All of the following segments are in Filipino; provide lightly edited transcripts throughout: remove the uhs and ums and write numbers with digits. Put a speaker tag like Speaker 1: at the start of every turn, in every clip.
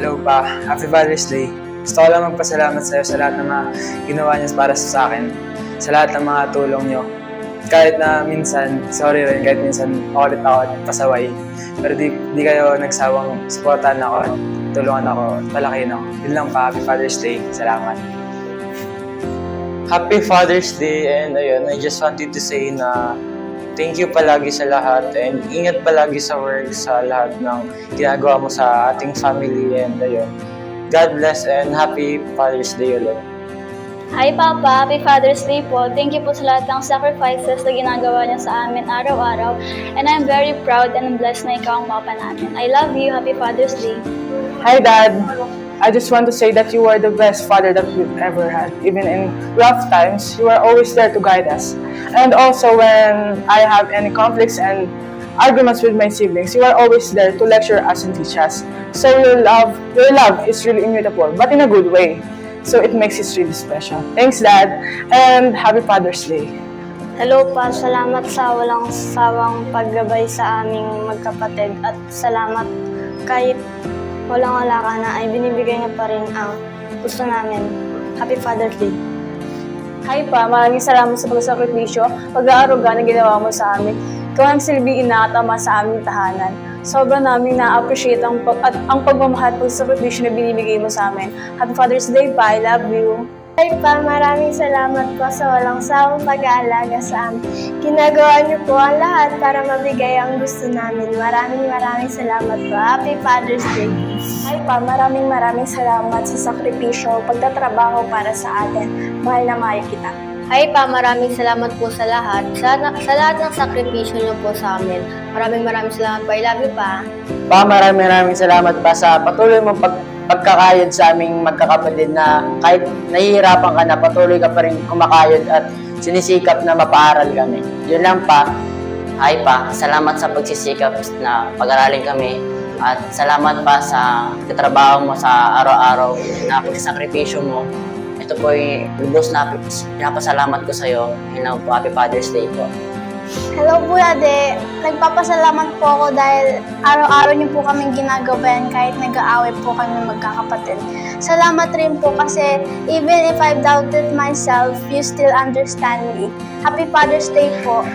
Speaker 1: Hello pa, Happy Father's Day. Gusto ko lang magpasalamat sa iyo sa lahat ng mga ginawa niyo para sa akin, sa lahat ng mga tulong niyo. Kahit na minsan, sorry rin, kahit minsan makulit ako at pasaway. Pero di kayo nagsawang supportan ako at tulungan ako at palakihin ako. Yun lang pa, Happy Father's Day. Salamat.
Speaker 2: Happy Father's Day, and ayun, I just wanted to say na thank you palagi sa lahat and ingat palagi sa work, sa lahat ng ginagawa mo sa ating family, and ayun. God bless and Happy Father's Day ulit.
Speaker 3: Hi Papa, Happy Father's Day po. Thank you po sa lahat ng sacrifices na ginagawa niyo sa amin araw-araw. And I'm very proud and blessed na ikaw ang papa namin. I love you. Happy Father's Day.
Speaker 4: Hi Dad, I just want to say that you are the best father that we've ever had. Even in rough times, you are always there to guide us. And also when I have any conflicts and arguments with my siblings, you are always there to lecture us and teach us. So your love is really immutable, but in a good way. So it makes it really special. Thanks Dad, and Happy Father's Day.
Speaker 3: Hello pa, salamat sa walang sawang paggabay sa aming magkapatid at salamat kahit walang-wala ka na ay binibigay niya pa rin ang gusto namin. Happy Father's Day.
Speaker 5: Hi pa, maraming salamat sa pagsakripisyo, pag-aaruga na ginawa mo sa amin. Ikaw ang silbing ina at ama sa aming tahanan. Sobrang namin na-appreciate ang pagmamahal at pagsakripisyo na binibigay mo sa amin. Happy Father's Day pa, I love you.
Speaker 3: Hi pa, maraming salamat po sa walang sawang pag-aalaga sa amin. Ginagawa niyo po ang lahat para mabigay ang gusto namin. Maraming salamat po. Happy Father's Day.
Speaker 5: Hi pa, maraming salamat sa sakripisyo, pagtatrabaho para sa atin. Mahal na mahal kita.
Speaker 3: Hi pa, maraming salamat po sa lahat. Sa lahat ng sakripisyo niyo po sa amin. Maraming salamat po. I love you pa.
Speaker 2: Pa, maraming salamat pa sa patuloy mong pagkakayod sa aming magkakapatid na kahit nahihirapan ka na, patuloy ka pa rin kumakayod at sinisikap na mapaaral kami. Yun lang pa.
Speaker 6: Hi pa, salamat sa pagsisikap na pag-aralin kami at salamat pa sa katrabaho mo sa araw-araw na pagsasakripisyo mo. Ito po yung lubos na pinapasalamat ko sa iyo. Yun lang po, Happy Father's Day po.
Speaker 3: Hello po, Ade. Nagpapasalamat po ako dahil araw-araw niyo po kaming ginagabayan kahit nag-aaway po kami magkakapatid. Salamat rin po kasi even if I've doubted myself, you still understand me. Happy Father's Day po.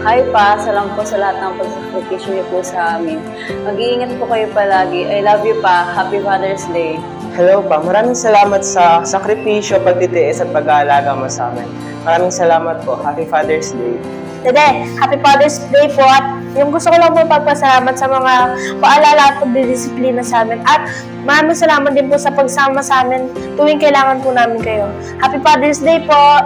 Speaker 5: Hi pa, salamat po sa lahat ng pagsakripisyo niyo po sa amin. Mag-iingat po kayo palagi. I love you pa. Happy Father's Day.
Speaker 2: Hello pa, maraming salamat sa sakripisyo, pagtitiis at pag-aalaga mo sa amin. Maraming salamat po. Happy Father's Day.
Speaker 5: Today, Happy Father's Day po at yung gusto ko lang po pagpasalamat sa mga paalala at pagdidisiplina sa amin at maraming salamat din po sa pagsama sa amin tuwing kailangan po namin kayo. Happy Father's Day po!